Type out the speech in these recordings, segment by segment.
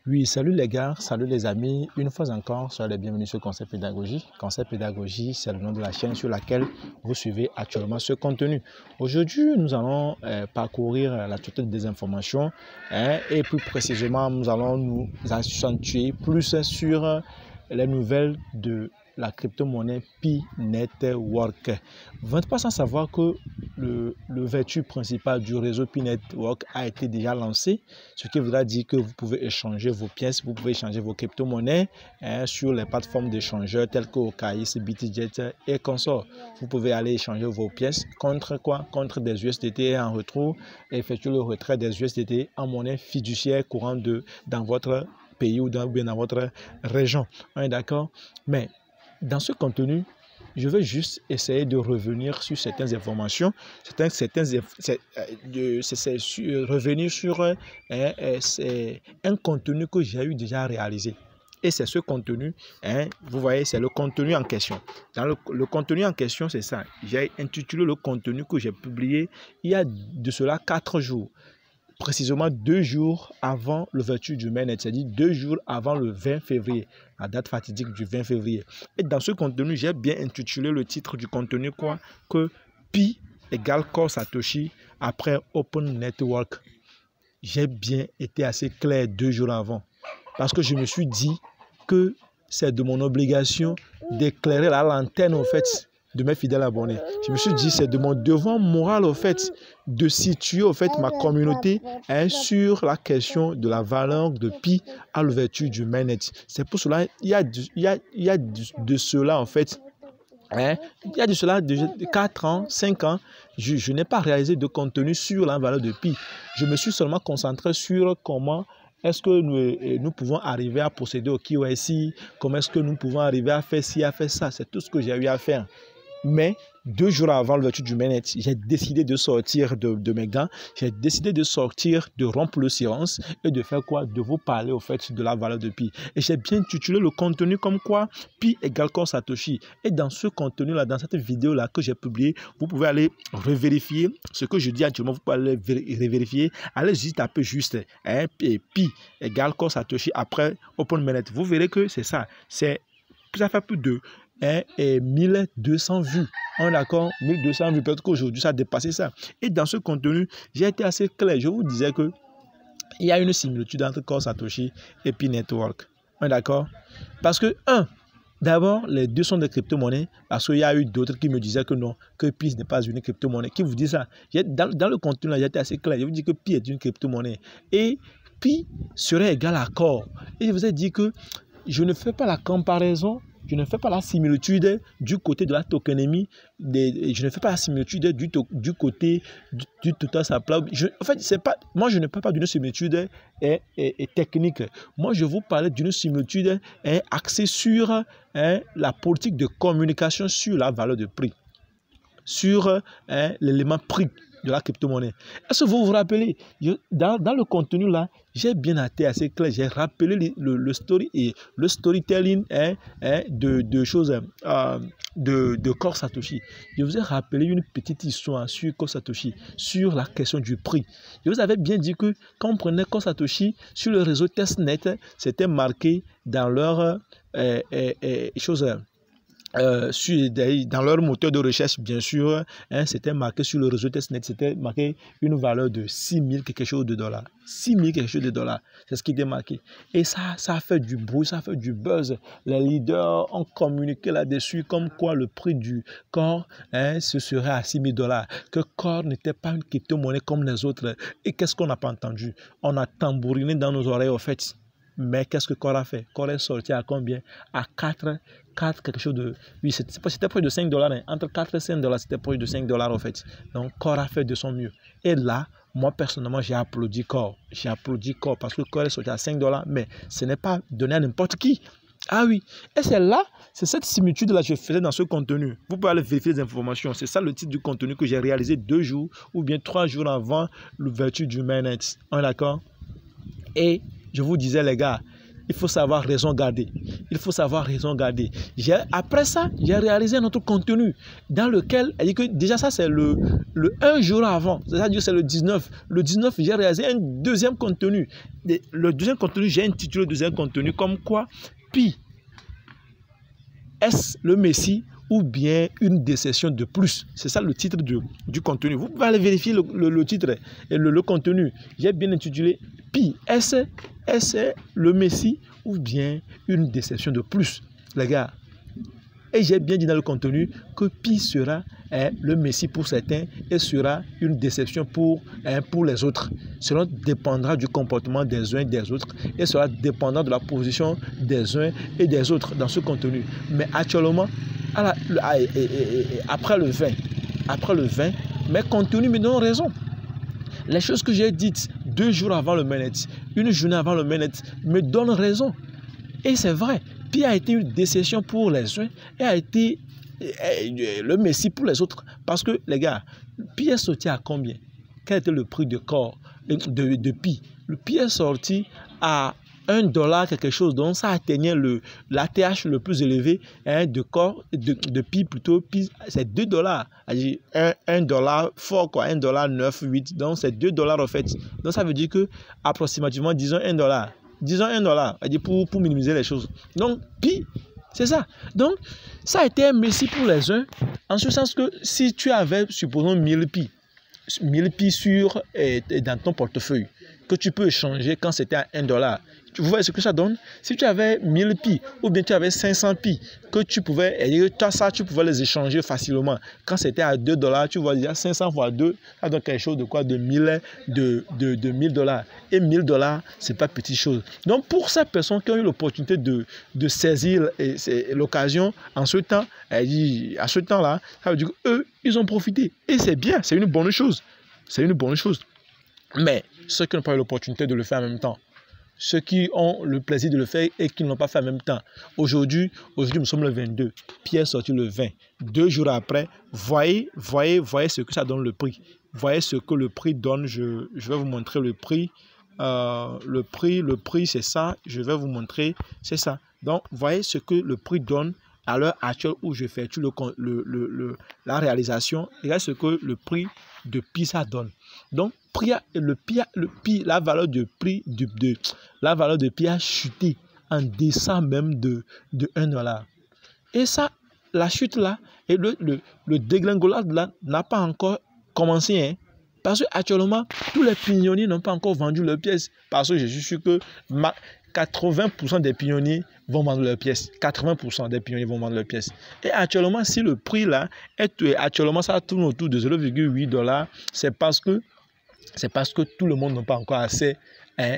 Oui, salut les gars, salut les amis. Une fois encore, soyez les bienvenus sur Concept Pédagogie. Concept Pédagogie, c'est le nom de la chaîne sur laquelle vous suivez actuellement ce contenu. Aujourd'hui, nous allons parcourir la totalité des informations et plus précisément, nous allons nous accentuer plus sur les nouvelles de la crypto-monnaie Pi Network. Vous n'êtes pas sans savoir que le vertu principal du réseau Pi Network a été déjà lancé, ce qui voudra dire que vous pouvez échanger vos pièces, vous pouvez échanger vos crypto-monnaies sur les plateformes d'échangeurs telles que OKX, BitGet et consorts. Vous pouvez aller échanger vos pièces contre quoi? Contre des USDT et en retour effectuer le retrait des USDT en monnaie fiduciaire courante dans votre pays ou dans votre région. On est d'accord? Mais dans ce contenu, je vais juste essayer de revenir sur certaines informations, revenir sur un contenu que j'ai eu déjà réalisé. Et c'est ce contenu, vous voyez, c'est le contenu en question. Dans le contenu en question, c'est ça. J'ai intitulé le contenu que j'ai publié il y a de cela 4 jours. Précisément 2 jours avant l'ouverture du mainnet, c'est-à-dire 2 jours avant le 20 février, la date fatidique du 20 février. Et dans ce contenu, j'ai bien intitulé le titre du contenu quoi? Que Pi égale Core Satoshi après Open Network. J'ai bien été assez clair 2 jours avant parce que je me suis dit que c'est de mon obligation d'éclairer la lanterne au fait de mes fidèles abonnés. Je me suis dit, c'est de mon devoir moral au fait de situer au fait ma communauté sur la question de la valeur de Pi à l'ouverture du mainnet. C'est pour cela il y a de cela en fait. Il y a de cela de 4 ans, 5 ans, je n'ai pas réalisé de contenu sur la valeur de Pi. Je me suis seulement concentré sur comment est-ce que nous pouvons arriver à procéder au KYC, comment est-ce que nous pouvons arriver à faire ci, à faire ça. C'est tout ce que j'ai eu à faire. Mais 2 jours avant l'ouverture du mainnet, j'ai décidé de sortir de mes gants, j'ai décidé de sortir, de rompre le silence et de faire quoi? De vous parler au fait de la valeur de Pi. Et j'ai bien intitulé le contenu comme quoi? Pi égale Core Satoshi. Et dans ce contenu-là, dans cette vidéo-là que j'ai publiée, vous pouvez aller revérifier ce que je dis actuellement, vous pouvez aller revérifier, allez juste taper juste Pi égale Core Satoshi après Open Mainnet. Vous verrez que c'est ça, ça fait plus de 1200 vues. On est d'accord? 1200 vues. Peut-être qu'aujourd'hui, ça a dépassé ça. Et dans ce contenu, j'ai été assez clair. Je vous disais que il y a une similitude entre Core Satoshi et Pi Network. On est d'accord? Parce que, d'abord, les deux sont des crypto-monnaies. Parce qu'il y a eu d'autres qui me disaient que non, que Pi n'est pas une crypto-monnaie. Qui vous dit ça? Dans le contenu, là, j'ai été assez clair. Je vous dis que Pi est une crypto-monnaie. Et Pi serait égal à Core. Et je vous ai dit que je ne fais pas la comparaison. Je ne fais pas la similitude du côté de la tokenomie, je ne fais pas la similitude du côté du total supply. En fait, moi, je ne parle pas d'une similitude technique. Moi, je vous parlais d'une similitude axée sur la politique de communication sur la valeur de prix, sur l'élément prix de la crypto-monnaie. Est-ce que vous vous rappelez, dans le contenu là, j'ai bien été assez clair, j'ai rappelé le storytelling de choses de Core Satoshi. Je vous ai rappelé une petite histoire sur Core Satoshi, sur la question du prix. Je vous avais bien dit que quand on prenait Core Satoshi sur le réseau testnet, c'était marqué dans leur dans leur moteur de recherche, bien sûr, c'était marqué sur le réseau testnet, c'était marqué une valeur de 6000 quelque chose de dollars. 6000 quelque chose de dollars, c'est ce qui était marqué. Et ça a fait du bruit, ça a fait du buzz. Les leaders ont communiqué là-dessus comme quoi le prix du Core, ce serait à 6000 dollars. Que Core n'était pas une crypto-monnaie comme les autres. Et qu'est-ce qu'on n'a pas entendu? On a tambouriné dans nos oreilles, au fait. Mais qu'est-ce que Core a fait? Core est sorti à combien? À 4 quelque chose de... Oui, c'était proche de 5 dollars. Entre 4 et 5 dollars, c'était proche de 5 dollars en fait. Donc, Core a fait de son mieux. Et là, moi, personnellement, j'ai applaudi Core. J'ai applaudi Core parce que Core est sorti à 5 dollars. Mais ce n'est pas donné à n'importe qui. Ah oui. Et c'est cette similitude-là que je faisais dans ce contenu. Vous pouvez aller vérifier les informations. C'est ça le titre du contenu que j'ai réalisé 2 jours ou bien 3 jours avant l'ouverture du mainnet. On est d'accord? Et je vous disais, les gars, il faut savoir raison garder. Il faut savoir raison garder. Après ça, j'ai réalisé un autre contenu dans lequel, elle dit que déjà ça c'est le 1 jour avant, c'est-à-dire c'est le 19. Le 19, j'ai réalisé un deuxième contenu. Le deuxième contenu, j'ai intitulé le deuxième contenu comme quoi Pi, est-ce le Messie ou bien une déception de plus? C'est ça le titre du contenu. Vous pouvez aller vérifier le titre et le contenu. J'ai bien intitulé Pi, est-ce le Messie ou bien une déception de plus, les gars? Et j'ai bien dit dans le contenu que Pi sera le Messie pour certains et sera une déception pour les autres. Cela dépendra du comportement des uns et des autres et cela dépendra de la position des uns et des autres dans ce contenu. Mais actuellement, après le 20, mes contenus me donnent raison. Les choses que j'ai dites 2 jours avant le mainnet, une journée avant le mainnet, me donnent raison. Et c'est vrai, Pi a été une déception pour les uns et a été le Messie pour les autres. Parce que, les gars, Pi est sorti à combien? Quel était le prix de corps de Pi? Le Pi est sorti à $1 quelque chose, donc ça atteignait l'ATH le plus élevé de corps de Pi plutôt. Pi c'est $2, $1 fort quoi, $1,98, donc c'est $2 en fait. Donc ça veut dire que approximativement disons $1, pour minimiser les choses. Donc Pi c'est ça. Donc ça a été un Messie pour les uns en ce sens que si tu avais supposons 1000 Pi dans ton portefeuille que tu peux échanger quand c'était à $1. Vous voyez ce que ça donne? Si tu avais 1000 Pi ou bien tu avais 500 Pi que tu pouvais les échanger facilement. Quand c'était à $2, tu vois déjà 500 fois 2, ça donne quelque chose de quoi? De 1000 $. Et $1000, c'est pas petite chose. Donc pour ces personnes qui ont eu l'opportunité de saisir l'occasion en ce temps, à ce temps-là, ça veut dire qu'eux, ils ont profité. Et c'est bien, c'est une bonne chose. C'est une bonne chose. Mais ceux qui n'ont pas eu l'opportunité de le faire en même temps, ceux qui ont le plaisir de le faire et qui ne l'ont pas fait en même temps. Aujourd'hui, nous sommes le 22. Pi est sorti le 20. 2 jours après, voyez ce que ça donne le prix. Voyez ce que le prix donne. Je vais vous montrer le prix. Le prix, c'est ça. Je vais vous montrer. C'est ça. Donc, voyez ce que le prix donne à l'heure actuelle où je fais la réalisation. Regardez ce que le prix de Pi ça donne. Donc, la valeur de Pi a chuté en descend même de $1. Et ça, la chute là, et le dégringolade là n'a pas encore commencé. Hein, parce qu'actuellement, tous les pignonniers n'ont pas encore vendu leurs pièces. Parce que je suis sûr que 80% des pignonniers vont vendre leurs pièces. 80% des pignonniers vont vendre leurs pièces. Et actuellement, si le prix là actuellement ça tourne autour de $0,8, c'est parce que tout le monde n'a pas encore assez à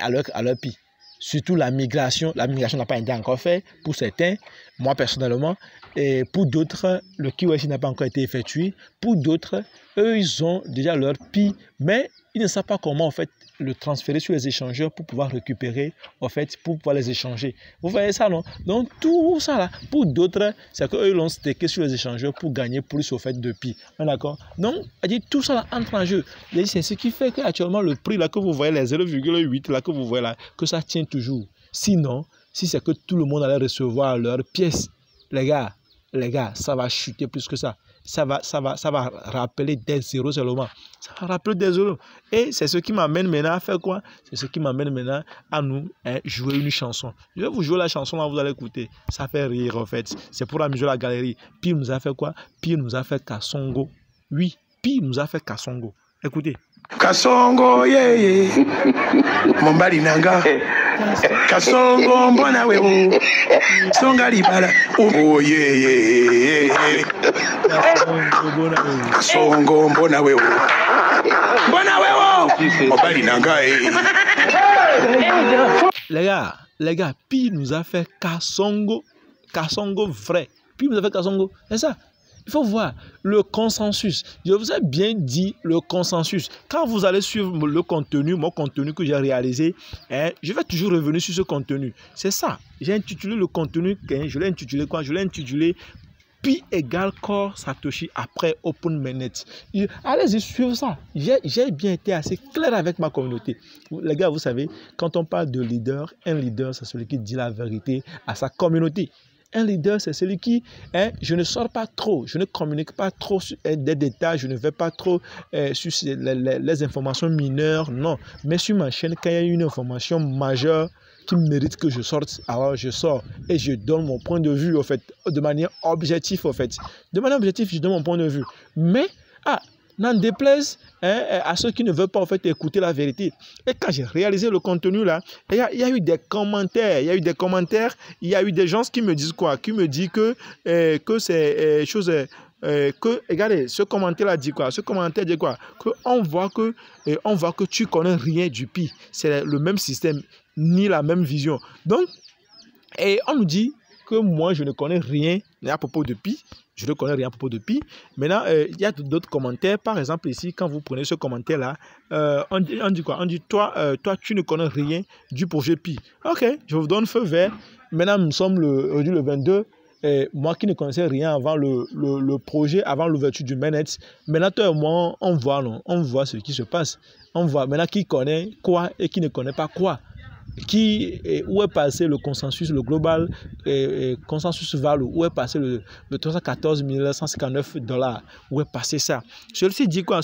leur Pi. Surtout la migration n'a pas été encore faite pour certains, moi personnellement, et pour d'autres, le KYC n'a pas encore été effectué. Pour d'autres, eux, ils ont déjà leur Pi, mais ils ne savent pas comment en fait le transférer sur les échangeurs pour pouvoir récupérer, en fait, pour pouvoir les échanger. Vous voyez ça, non? Donc, tout ça là, pour d'autres, c'est qu'eux l'ont stacké sur les échangeurs pour gagner plus au fait de Pi. D'accord? Donc, tout ça là entre en jeu. C'est ce qui fait qu'actuellement, le prix là que vous voyez, les 0,8 là que vous voyez là, que ça tient toujours. Sinon, si c'est que tout le monde allait recevoir leurs pièces, les gars, ça va chuter plus que ça. Ça va rappeler des zéros seulement. Ça va rappeler des zéros. Et c'est ce qui m'amène maintenant à faire quoi? C'est ce qui m'amène maintenant à nous jouer une chanson. Je vais vous jouer la chanson là, vous allez écouter. Ça fait rire en fait. C'est pour amuser la galerie. Pi nous a fait quoi? Pi nous a fait Kasongo. Oui, Pi nous a fait Kasongo. Écoutez. Kasongo, yeah, yeah. Mombali nanga. Kasongo, mbona wewe. Songa libala. Oh, yeah, yeah, yeah. Kasongo, mbona wewe. Mbona wewe. Mombali nanga, Les gars, Pi nous a fait Kasongo. Kasongo vrai. Pi nous a fait Kasongo. C'est ça. Il faut voir le consensus. Je vous ai bien dit le consensus. Quand vous allez suivre le contenu, mon contenu que j'ai réalisé, je vais toujours revenir sur ce contenu. C'est ça. J'ai intitulé le contenu, je l'ai intitulé quoi? Je l'ai intitulé Pi égale Core Satoshi après Open Mainnet. Allez-y, suivre ça. J'ai bien été assez clair avec ma communauté. Les gars, vous savez, quand on parle de leader, un leader, c'est celui qui dit la vérité à sa communauté. Un leader, c'est celui qui, je ne sors pas trop, je ne communique pas trop sur des détails, je ne vais pas trop sur les informations mineures, non. Mais sur ma chaîne, quand il y a une information majeure qui mérite que je sorte, alors je sors et je donne mon point de vue, en fait, de manière objective, en fait. De manière objective, je donne mon point de vue. Mais, n'en déplaise à ceux qui ne veulent pas en fait écouter la vérité. Et quand j'ai réalisé le contenu là, il y a eu des commentaires, il y a eu des gens qui me disent quoi, qui me disent que c'est chose regardez, ce commentaire là dit quoi, ce commentaire dit quoi, que on voit que tu connais rien du Pi, c'est le même système ni la même vision. Donc et on nous dit que moi je ne connais rien à propos de Pi. Je ne connais rien à propos de Pi. Maintenant, il y a d'autres commentaires. Par exemple, ici, quand vous prenez ce commentaire-là, on dit quoi? On dit, toi, tu ne connais rien du projet Pi. Ok, je vous donne feu vert. Maintenant, nous sommes aujourd'hui le 22. Et moi qui ne connaissais rien avant le projet, avant l'ouverture du mainnet, maintenant, toi et moi, on voit ce qui se passe. On voit maintenant qui connaît quoi et qui ne connaît pas quoi. Où est passé le consensus, le global consensus value, où est passé le 314 159 $, où est passé ça? Celui-ci dit quoi?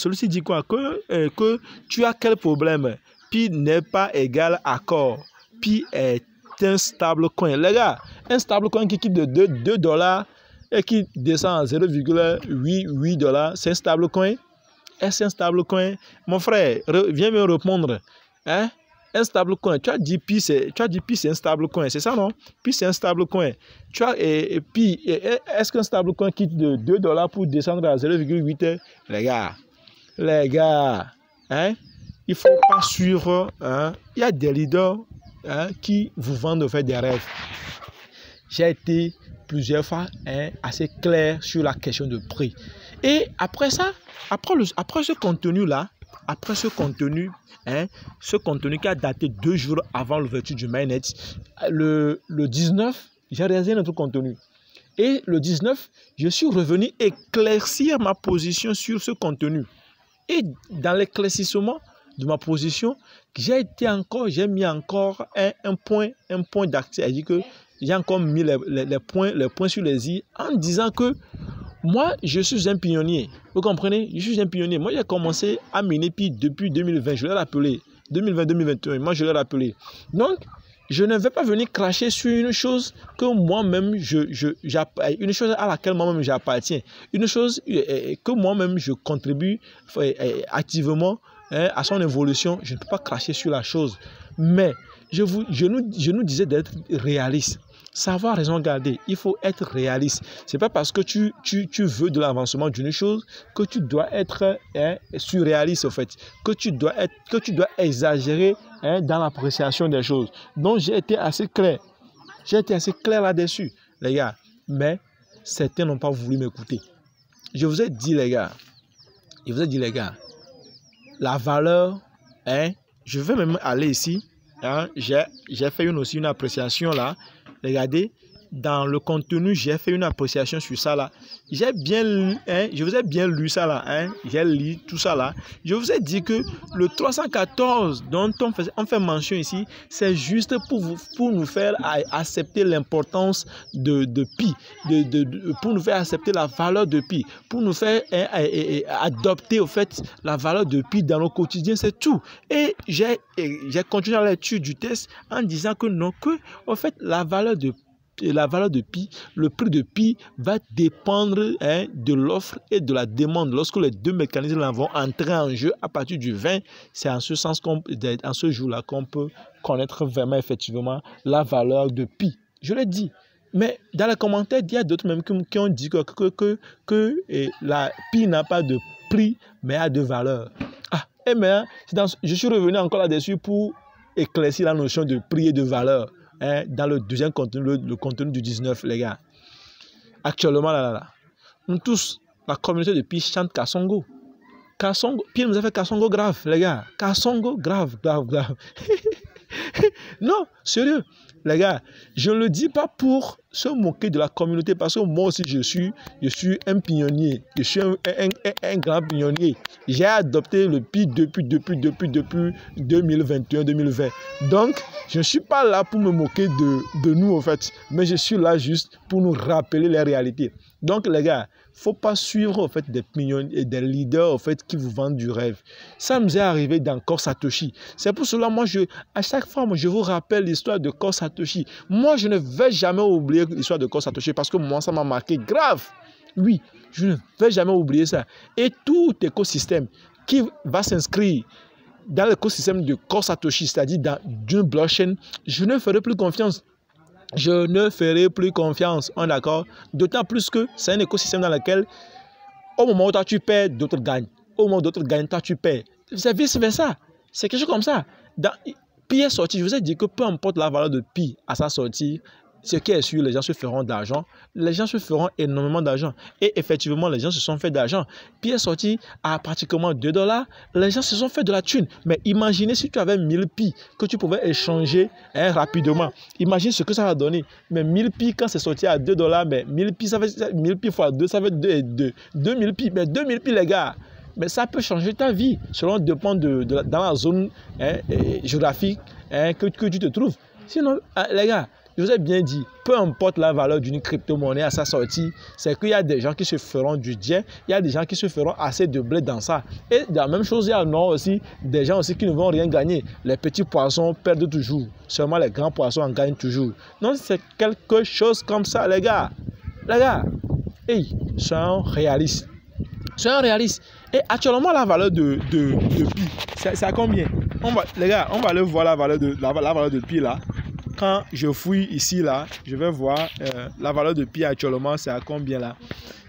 Que tu as quel problème? Pi n'est pas égal à Core. Pi est un stable coin. Les gars, un stable coin qui quitte de 2 $ et qui descend à 0,88 $, c'est un stable coin? Est-ce un stable coin? Mon frère, viens me répondre. Hein? Un stable coin, tu as dit Pi c'est un stable coin, c'est ça non? Pi c'est un stable coin. Pi, est-ce qu'un stable coin quitte de 2 $ pour descendre à 0,8? Les gars, hein? Il faut pas suivre, hein? Il y a des leaders qui vous vendent en fait des rêves. J'ai été plusieurs fois assez clair sur la question de prix. Et après ça, après ce contenu-là, ce contenu qui a daté 2 jours avant l'ouverture du mainnet, le 19, j'ai réalisé notre contenu. Et le 19, je suis revenu éclaircir ma position sur ce contenu. Et dans l'éclaircissement de ma position, j'ai mis encore un point d'accès. C'est-à-dire que j'ai encore mis les points sur les i en disant que moi, je suis un pionnier. Vous comprenez? Je suis un pionnier. Moi, j'ai commencé à miner Pi depuis 2020. Je l'ai rappelé. 2020-2021. Moi, je l'ai rappelé. Donc, je ne vais pas venir cracher sur une chose que moi-même, une chose à laquelle moi-même j'appartiens. Une chose que moi-même je contribue activement à son évolution. Je ne peux pas cracher sur la chose. Mais je nous disais d'être réaliste. Savoir raison garder, il faut être réaliste. C'est pas parce que tu veux de l'avancement d'une chose que tu dois être surréaliste en fait, que tu dois exagérer dans l'appréciation des choses. Donc j'ai été assez clair. Là-dessus, les gars. Mais certains n'ont pas voulu m'écouter. Je vous ai dit les gars, la valeur, je vais même aller ici. J'ai fait aussi une appréciation là. Regardez, dans le contenu, j'ai fait une appréciation sur ça là. J'ai bien lu, je vous ai bien lu ça là. J'ai lu tout ça là. Je vous ai dit que le 314 dont on fait mention ici, c'est juste pour nous faire accepter l'importance de Pi, pour nous faire accepter la valeur de Pi, pour nous faire adopter au fait la valeur de Pi dans le quotidien, c'est tout. Et j'ai continué la lecture du test en disant que non, que au fait la valeur de Pi, le prix de Pi va dépendre de l'offre et de la demande. Lorsque les deux mécanismes vont entrer en jeu à partir du 20, c'est en ce sens en ce jour-là qu'on peut connaître vraiment effectivement la valeur de Pi. Je l'ai dit. Mais dans les commentaires, il y a d'autres même qui ont dit que la Pi n'a pas de prix, mais a de valeur. Je suis revenu encore là-dessus pour éclaircir la notion de prix et de valeur. Dans le deuxième contenu, le contenu du 19, les gars. Actuellement, nous tous, la communauté de Pi chante Kasongo. Pi nous a fait Kasongo grave, les gars. Kasongo grave. Non, sérieux. les gars, je ne le dis pas pour se moquer de la communauté, parce que moi aussi, je suis un pionnier. Je suis un grand pionnier. J'ai adopté le Pi depuis 2021-2020. Donc, je ne suis pas là pour me moquer de nous, en fait. Mais je suis là juste pour nous rappeler les réalités. Donc, les gars, il ne faut pas suivre en fait, des pionniers et des leaders en fait, qui vous vendent du rêve. Ça nous est arrivé dans Core Satoshi. C'est pour cela, moi, à chaque fois, je vous rappelle l'histoire de Core Satoshi. Moi, je ne vais jamais oublier l'histoire de Core Satoshi parce que moi, ça m'a marqué grave. Oui, je ne vais jamais oublier ça. Et tout écosystème qui va s'inscrire dans l'écosystème de Core Satoshi, c'est-à-dire dans une blockchain, je ne ferai plus confiance. Je ne ferai plus confiance, on est d'accord? D'autant plus que c'est un écosystème dans lequel, au moment où toi tu perds, d'autres gagnent. Au moment où d'autres gagnent, toi tu perds. C'est vice-versa. C'est quelque chose comme ça. Dans Pi est sorti, je vous ai dit que peu importe la valeur de Pi à sa sortie, ce qui est sûr, les gens se feront d'argent. Les gens se feront énormément d'argent. Et effectivement, les gens se sont fait d'argent. Pi est sorti à pratiquement $2. Les gens se sont fait de la thune. Mais imaginez si tu avais 1000 Pi que tu pouvais échanger rapidement. Imagine ce que ça va donner. Mais 1000 Pi, quand c'est sorti à $2, mais 1000 Pi, ça fait 1000 Pi fois 2, ça fait 2000 Pi. Mais 2000 Pi, les gars, mais ça peut changer ta vie. Selon dépend dans la zone géographique que tu te trouves. Sinon, les gars, je vous ai bien dit, peu importe la valeur d'une crypto-monnaie à sa sortie, c'est qu'il y a des gens qui se feront du bien, il y a des gens qui se feront assez de blé dans ça. Et de la même chose, il y a aussi des gens aussi qui ne vont rien gagner. Les petits poissons perdent toujours, seulement les grands poissons en gagnent toujours. Donc c'est quelque chose comme ça, les gars. Les gars, hey, soyons réalistes. Soyons réalistes. Et actuellement, la valeur de Pi, c'est à combien? Les gars, on va aller voir la valeur de Pi là. Quand je fouille ici, là, je vais voir la valeur de Pi actuellement, c'est à combien là?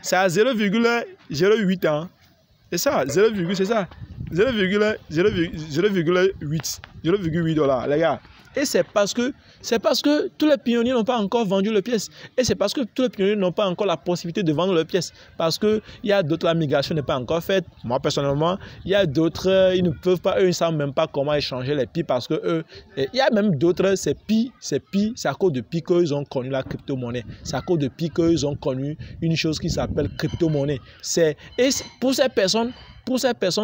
C'est à 0,08 ans. C'est ça, 0,8, c'est ça. 0,8 $, les gars. Et c'est parce que tous les pionniers n'ont pas encore vendu leurs pièces. Et c'est parce que tous les pionniers n'ont pas encore la possibilité de vendre leurs pièces. Parce qu'il y a d'autres, la migration n'est pas encore faite. Moi, personnellement, il y a d'autres, ils ne peuvent pas, eux, ils ne savent même pas comment échanger les Pi parce que eux, il y a même d'autres, c'est à cause de Pi qu'ils ont connu la crypto-monnaie. C'est à cause de Pi qu'ils ont connu une chose qui s'appelle crypto-monnaie. Et pour ces personnes,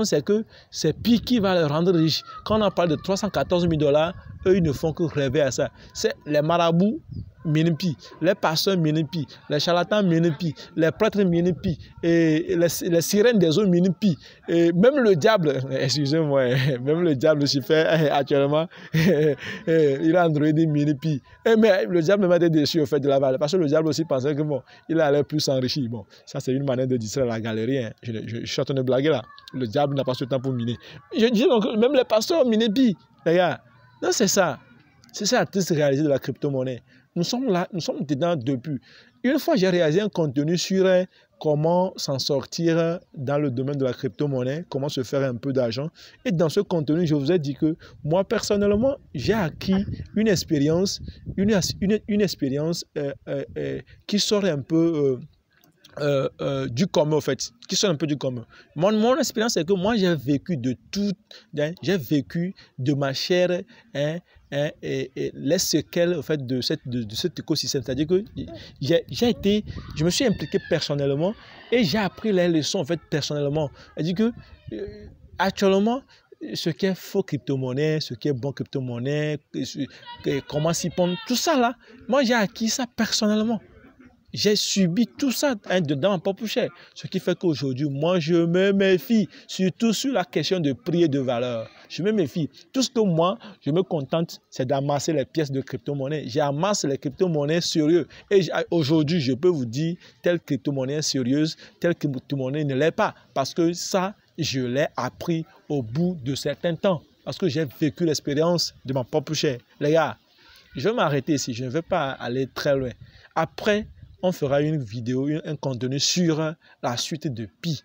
c'est que c'est Pi qui va les rendre riches. Quand on parle de 314 000 $, eux, ils ne font que rêver à ça. C'est les marabouts mine Pi, les pasteurs mine Pi, les charlatans mine Pi, les prêtres mine Pi, et les sirènes des eaux mine Pi, et même le diable, excusez-moi, même le déjà s'y fait actuellement, il a Android mine Pi. Mais le diable m'a été déçu au fait de la valeur, parce que le diable aussi pensait que bon, il allait plus s'enrichir. Bon, ça c'est une manière de distraire la galerie. Hein. Je suis en train de blaguer là. Le diable n'a pas ce temps pour miner. Je dis donc, même les pasteurs mine Pi, les gars. Non, c'est ça. C'est ça la triste réalité de la crypto-monnaie. Nous sommes là, nous sommes dedans depuis. Une fois, j'ai réalisé un contenu sur comment s'en sortir dans le domaine de la crypto-monnaie, comment se faire un peu d'argent. Et dans ce contenu, je vous ai dit que moi, personnellement, j'ai acquis une expérience, qui sort un peu du commun, en fait, qui sort un peu du commun. Mon expérience, c'est que moi, j'ai vécu de tout, hein, j'ai vécu de ma chair, hein, et les séquelles en fait, de cet écosystème. C'est-à-dire que je me suis impliqué personnellement et j'ai appris les leçons en fait, personnellement. C'est-à-dire que actuellement, ce qui est faux crypto-monnaie, ce qui est bon crypto-monnaie, comment s'y prendre, tout ça là, moi j'ai acquis ça personnellement. J'ai subi tout ça dans ma propre chair. Ce qui fait qu'aujourd'hui, moi, je me méfie, surtout sur la question de prix et de valeur. Je me méfie. Tout ce que moi, je me contente, c'est d'amasser les pièces de crypto-monnaie. J'amasse les crypto-monnaies sérieuses. Et aujourd'hui, je peux vous dire, telle crypto-monnaie sérieuse, telle crypto-monnaie ne l'est pas. Parce que ça, je l'ai appris au bout de certains temps. Parce que j'ai vécu l'expérience de ma propre chair. Les gars, je vais m'arrêter ici. Je ne vais pas aller très loin. Après, on fera une vidéo, un contenu sur la suite de Pi.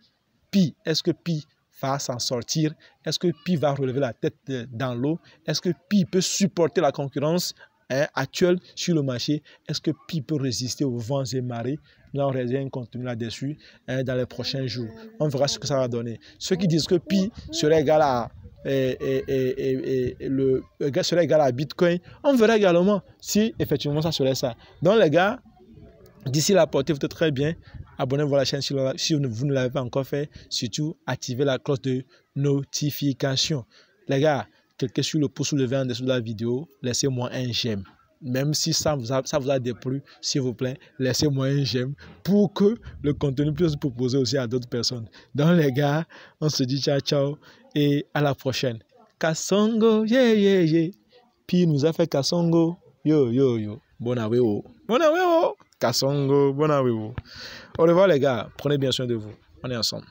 Pi, est-ce que Pi va s'en sortir? Est-ce que Pi va relever la tête dans l'eau? Est-ce que Pi peut supporter la concurrence actuelle sur le marché? Est-ce que Pi peut résister aux vents et marées? Là, on réserve un contenu là-dessus dans les prochains jours. On verra ce que ça va donner. Ceux qui disent que Pi serait égal à serait égal à Bitcoin, on verra également si effectivement ça serait ça. Donc les gars, d'ici là, portez-vous très bien. Abonnez-vous à la chaîne si vous ne l'avez pas encore fait. Surtout, activez la cloche de notification. Les gars, cliquez sur le pouce levé en dessous de la vidéo. Laissez-moi un j'aime. Même si ça vous a déplu, s'il vous plaît, laissez-moi un j'aime pour que le contenu puisse se proposer aussi à d'autres personnes. Donc les gars, on se dit ciao ciao et à la prochaine. Kasongo, yeah yeah yeah. Puis nous a fait Kasongo, yo yo yo. Bonaweo. Bonaweo. Kasongo, bonaweo. Au revoir les gars, prenez bien soin de vous. On est ensemble.